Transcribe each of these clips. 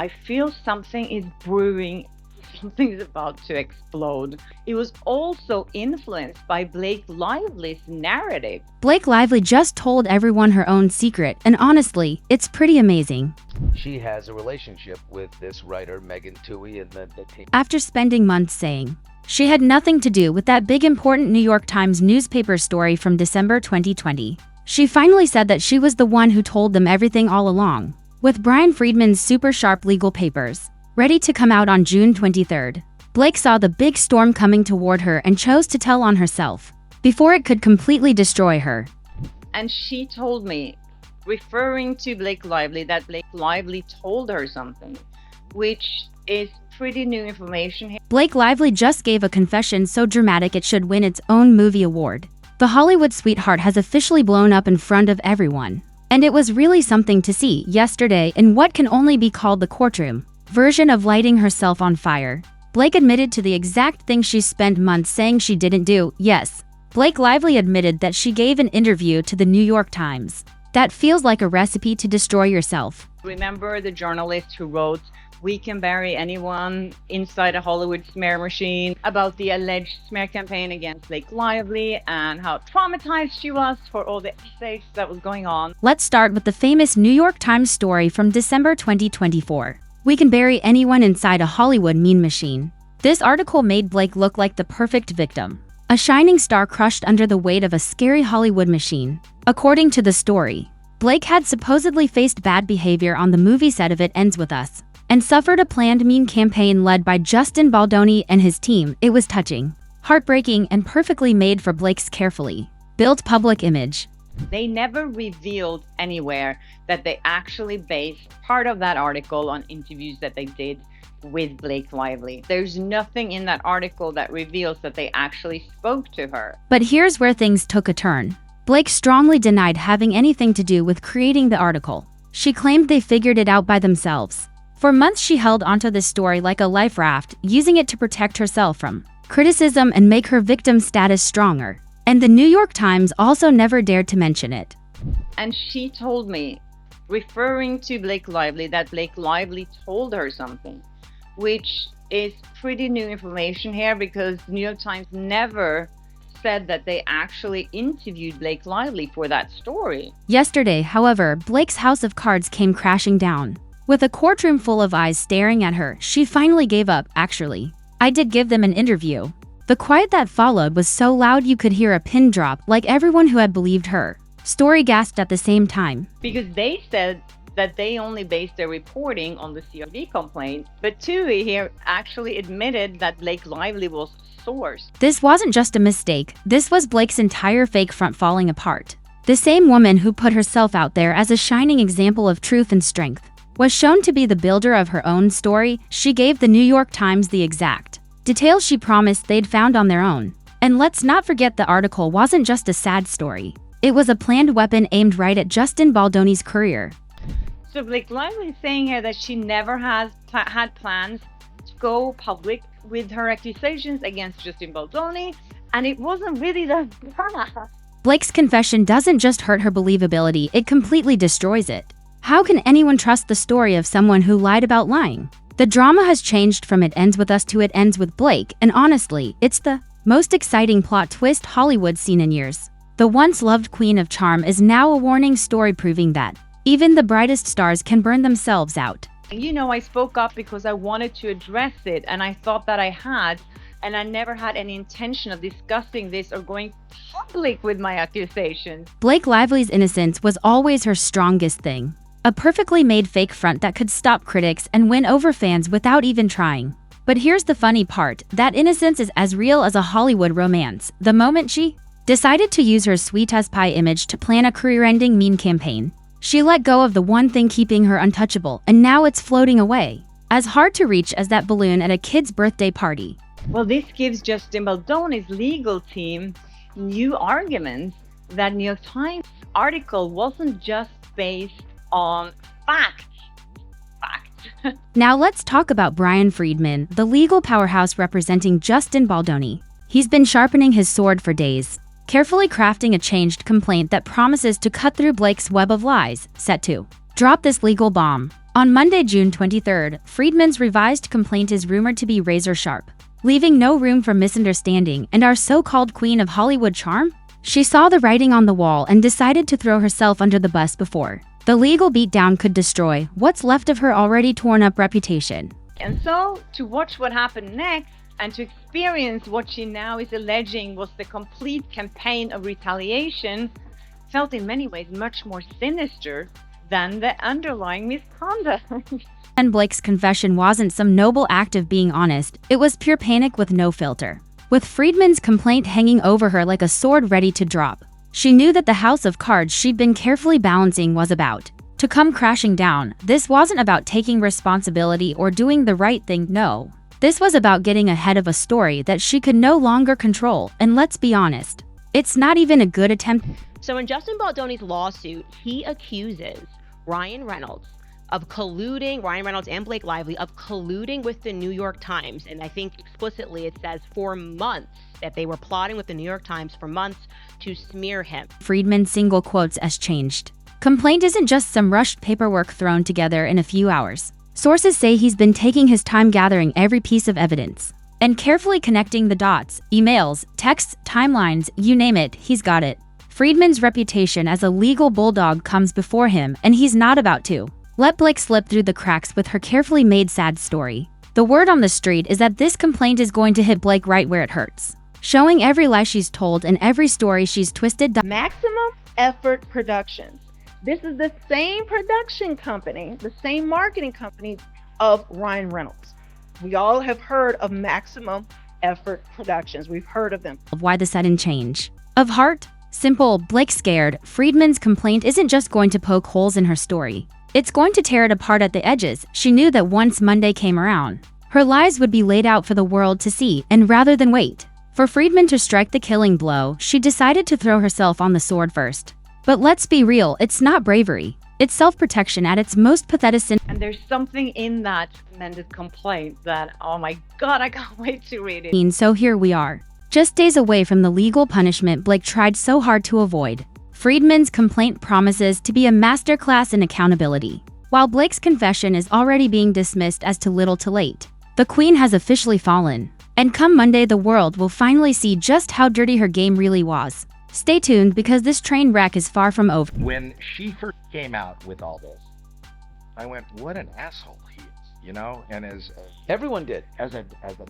I feel something is brewing. Something's about to explode. It was also influenced by Blake Lively's narrative. Blake Lively just told everyone her own secret, and honestly, it's pretty amazing. She has a relationship with this writer, Megan Twohey, and the team. After spending months saying she had nothing to do with that big important New York Times newspaper story from December 2020, she finally said that she was the one who told them everything all along. With Brian Friedman's super sharp legal papers ready to come out on June 23rd, Blake saw the big storm coming toward her and chose to tell on herself before it could completely destroy her. And she told me, referring to Blake Lively, that Blake Lively told her something, which is pretty new information here. Blake Lively just gave a confession so dramatic it should win its own movie award. The Hollywood sweetheart has officially blown up in front of everyone. And it was really something to see yesterday in what can only be called the courtroom version of lighting herself on fire. Blake admitted to the exact thing she spent months saying she didn't do. Yes, Blake Lively admitted that she gave an interview to the New York Times. That feels like a recipe to destroy yourself. Remember the journalist who wrote "We Can Bury Anyone" inside a Hollywood smear machine about the alleged smear campaign against Blake Lively and how traumatized she was for all the essays that was going on? Let's start with the famous New York Times story from December 2024. We can bury anyone inside a Hollywood mean machine. This article made Blake look like the perfect victim, a shining star crushed under the weight of a scary Hollywood machine. According to the story, Blake had supposedly faced bad behavior on the movie set of It Ends With Us and suffered a planned mean campaign led by Justin Baldoni and his team. It was touching, heartbreaking, and perfectly made for Blake's carefully built public image. They never revealed anywhere that they actually based part of that article on interviews that they did with Blake Lively. There's nothing in that article that reveals that they actually spoke to her. But here's where things took a turn. Blake strongly denied having anything to do with creating the article. She claimed they figured it out by themselves. For months she held onto this story like a life raft, using it to protect herself from criticism and make her victim status stronger. And the New York Times also never dared to mention it. And she told me, referring to Blake Lively, that Blake Lively told her something, which is pretty new information here because the New York Times never said that they actually interviewed Blake Lively for that story. Yesterday, however, Blake's house of cards came crashing down. With a courtroom full of eyes staring at her, she finally gave up. Actually, I did give them an interview. The quiet that followed was so loud you could hear a pin drop, like everyone who had believed her story gasped at the same time. Because they said that they only based their reporting on the CRV complaint, but Toohey here actually admitted that Blake Lively was source. This wasn't just a mistake, this was Blake's entire fake front falling apart. The same woman who put herself out there as a shining example of truth and strength was shown to be the builder of her own story. She gave the New York Times the exact details she promised they'd found on their own. And let's not forget the article wasn't just a sad story. It was a planned weapon aimed right at Justin Baldoni's career. So Blake Lively is saying here that she never has had plans to go public with her accusations against Justin Baldoni, and it wasn't really that bad. Blake's confession doesn't just hurt her believability, it completely destroys it. How can anyone trust the story of someone who lied about lying? The drama has changed from It Ends With Us to It Ends With Blake, and honestly, it's the most exciting plot twist Hollywood's seen in years. The once loved queen of charm is now a warning story proving that even the brightest stars can burn themselves out. You know, I spoke up because I wanted to address it, and I thought that I had, and I never had any intention of discussing this or going public with my accusations. Blake Lively's innocence was always her strongest thing. A perfectly made fake front that could stop critics and win over fans without even trying. But here's the funny part, that innocence is as real as a Hollywood romance. The moment she decided to use her sweet as pie image to plan a career-ending meme campaign, she let go of the one thing keeping her untouchable, and now it's floating away, as hard to reach as that balloon at a kid's birthday party. Well, this gives Justin Baldoni's legal team new arguments that New York Times article wasn't just based on facts. Now let's talk about Brian Friedman, the legal powerhouse representing Justin Baldoni. He's been sharpening his sword for days, carefully crafting a changed complaint that promises to cut through Blake's web of lies, set to drop this legal bomb. On Monday, June 23rd, Friedman's revised complaint is rumored to be razor sharp, leaving no room for misunderstanding and our so-called queen of Hollywood charm? She saw the writing on the wall and decided to throw herself under the bus before the legal beatdown could destroy what's left of her already torn-up reputation. And so, to watch what happened next and to experience what she now is alleging was the complete campaign of retaliation felt in many ways much more sinister than the underlying misconduct. And Blake's confession wasn't some noble act of being honest, it was pure panic with no filter. With Friedman's complaint hanging over her like a sword ready to drop, she knew that the house of cards she'd been carefully balancing was about to come crashing down. This wasn't about taking responsibility or doing the right thing, no. This was about getting ahead of a story that she could no longer control, and let's be honest, it's not even a good attempt. So in Justin Baldoni's lawsuit, he accuses Ryan Reynolds and Blake Lively of colluding with the New York Times. And I think explicitly it says for months, that they were plotting with the New York Times for months to smear him. Friedman's single quotes as changed. Complaint isn't just some rushed paperwork thrown together in a few hours. Sources say he's been taking his time gathering every piece of evidence and carefully connecting the dots, emails, texts, timelines, you name it, he's got it. Friedman's reputation as a legal bulldog comes before him, and he's not about to let Blake slip through the cracks with her carefully made sad story. The word on the street is that this complaint is going to hit Blake right where it hurts, showing every lie she's told and every story she's twisted. Maximum Effort Productions. This is the same production company, the same marketing company of Ryan Reynolds. We all have heard of Maximum Effort Productions. We've heard of them. Why the sudden change of heart? Simple, Blake scared. Friedman's complaint isn't just going to poke holes in her story. It's going to tear it apart at the edges. She knew that once Monday came around, her lies would be laid out for the world to see, and rather than wait for Friedman to strike the killing blow, she decided to throw herself on the sword first. But let's be real, it's not bravery. It's self-protection at its most pathetic. And there's something in that amended complaint that, oh my God, I can't wait to read it. So here we are, just days away from the legal punishment Blake tried so hard to avoid. Friedman's complaint promises to be a masterclass in accountability. While Blake's confession is already being dismissed as too little too late, the queen has officially fallen. And come Monday, the world will finally see just how dirty her game really was. Stay tuned because this train wreck is far from over. When she first came out with all this, I went, what an asshole he is, you know? And Everyone did. as a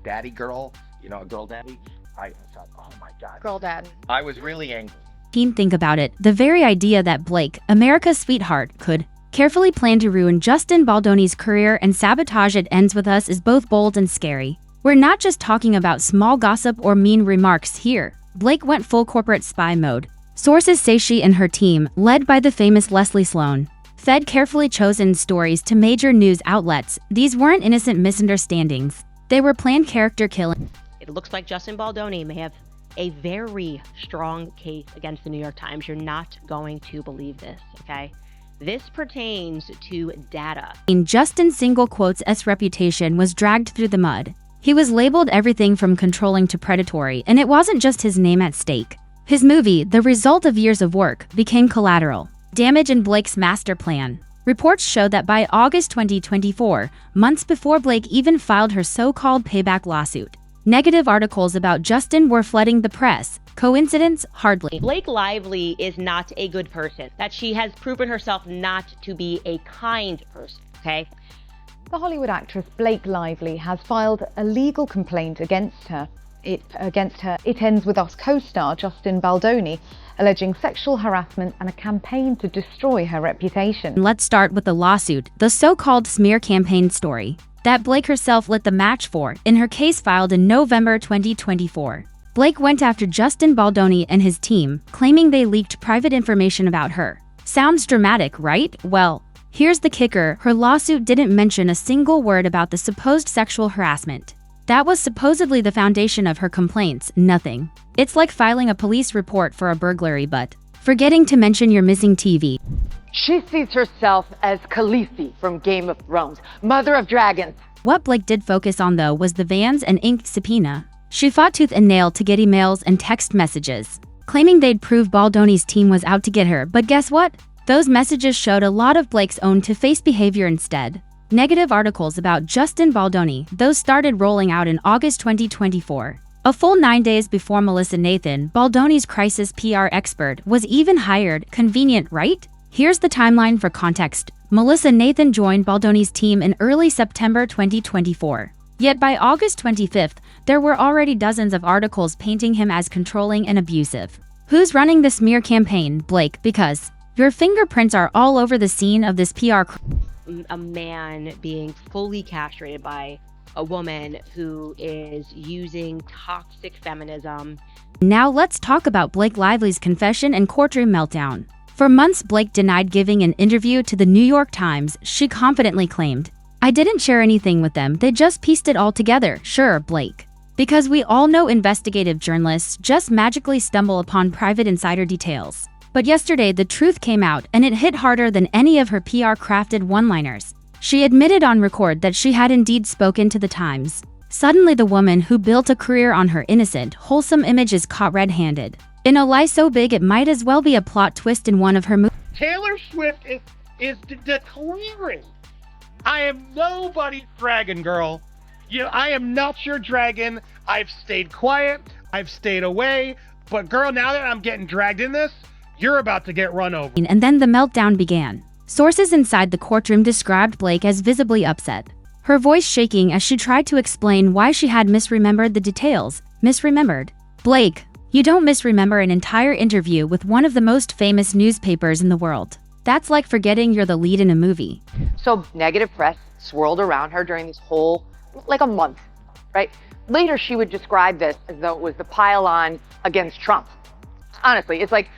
daddy girl, you know, a girl daddy, I thought, oh my God. Girl dad. I was really angry. Think about it, the very idea that Blake, America's sweetheart, could carefully plan to ruin Justin Baldoni's career and sabotage it ends with us is both bold and scary. We're not just talking about small gossip or mean remarks here. Blake went full corporate spy mode. Sources say she and her team, led by the famous Leslie Sloan, fed carefully chosen stories to major news outlets. These weren't innocent misunderstandings. They were planned character killing. It looks like Justin Baldoni may have a very strong case against the New York Times. You're not going to believe this, okay? This pertains to data. In Justin's single quotes S reputation was dragged through the mud. He was labeled everything from controlling to predatory, and it wasn't just his name at stake. His movie, the result of years of work, became collateral damage in Blake's master plan. Reports show that by August 2024, months before Blake even filed her so-called payback lawsuit, negative articles about Justin were flooding the press. Coincidence? Hardly. Blake Lively is not a good person, that she has proven herself not to be a kind person, okay? The Hollywood actress Blake Lively has filed a legal complaint against her. It ends with Us co-star Justin Baldoni alleging sexual harassment and a campaign to destroy her reputation. Let's start with the lawsuit, the so-called smear campaign story that Blake herself lit the match for in her case filed in November 2024. Blake went after Justin Baldoni and his team, claiming they leaked private information about her. Sounds dramatic, right? Well, here's the kicker, her lawsuit didn't mention a single word about the supposed sexual harassment. That was supposedly the foundation of her complaints, nothing. It's like filing a police report for a burglary but forgetting to mention your missing TV. She sees herself as Khaleesi from Game of Thrones, mother of dragons. What Blake did focus on though was the vans and inked subpoena. She fought tooth and nail to get emails and text messages, claiming they'd prove Baldoni's team was out to get her, but guess what? Those messages showed a lot of Blake's own two-faced behavior instead. Negative articles about Justin Baldoni, those started rolling out in August 2024. A full 9 days before Melissa Nathan, Baldoni's crisis PR expert, was even hired. Convenient, right? Here's the timeline for context. Melissa Nathan joined Baldoni's team in early September 2024. Yet by August 25th, there were already dozens of articles painting him as controlling and abusive. Who's running the smear campaign, Blake? Because your fingerprints are all over the scene of this PR a man being fully castrated by a woman who is using toxic feminism. Now let's talk about Blake Lively's confession and courtroom meltdown. For months, Blake denied giving an interview to the New York Times. She confidently claimed, "I didn't share anything with them, they just pieced it all together." Sure, Blake. Because we all know investigative journalists just magically stumble upon private insider details. But yesterday, the truth came out, and it hit harder than any of her PR-crafted one-liners. She admitted on record that she had indeed spoken to the Times. Suddenly, the woman who built a career on her innocent, wholesome image is caught red-handed. In a lie so big it might as well be a plot twist in one of her movies. Taylor Swift is declaring, "I am nobody's dragon, girl. I am not your dragon. I've stayed quiet. I've stayed away. But girl, now that I'm getting dragged in this, you're about to get run over." And then the meltdown began. Sources inside the courtroom described Blake as visibly upset, her voice shaking as she tried to explain why she had misremembered the details. Misremembered? Blake, you don't misremember an entire interview with one of the most famous newspapers in the world. That's like forgetting you're the lead in a movie. So negative press swirled around her during this whole, like a month, right? Later, she would describe this as though it was the pile-on against Trump. Honestly, it's like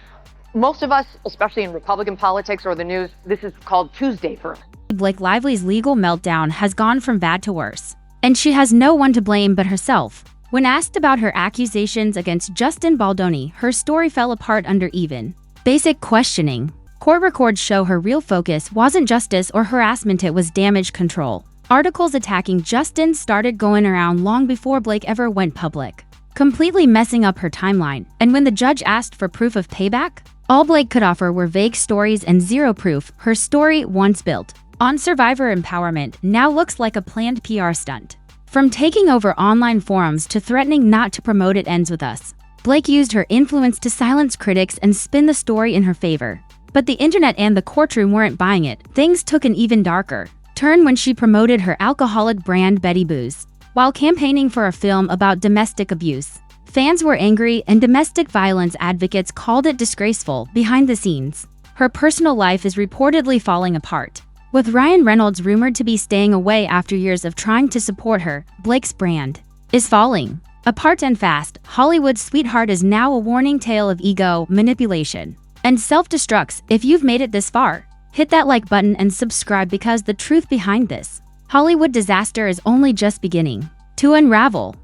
most of us, especially in Republican politics or the news, this is called Tuesday for us. Blake Lively's legal meltdown has gone from bad to worse, and she has no one to blame but herself. When asked about her accusations against Justin Baldoni, her story fell apart under even basic questioning. Court records show her real focus wasn't justice or harassment, it was damage control. Articles attacking Justin started going around long before Blake ever went public, completely messing up her timeline. And when the judge asked for proof of payback, all Blake could offer were vague stories and zero proof. Her story, once built on survivor empowerment, now looks like a planned PR stunt. From taking over online forums to threatening not to promote It Ends With Us, Blake used her influence to silence critics and spin the story in her favor. But the internet and the courtroom weren't buying it. Things took an even darker turn when she promoted her alcoholic brand Betty Booze while campaigning for a film about domestic abuse. Fans were angry, and domestic violence advocates called it disgraceful. Behind the scenes, her personal life is reportedly falling apart. With Ryan Reynolds rumored to be staying away after years of trying to support her, Blake's brand is falling apart and fast. Hollywood's sweetheart is now a warning tale of ego, manipulation, and self-destructs. If you've made it this far, hit that like button and subscribe, because the truth behind this Hollywood disaster is only just beginning to unravel.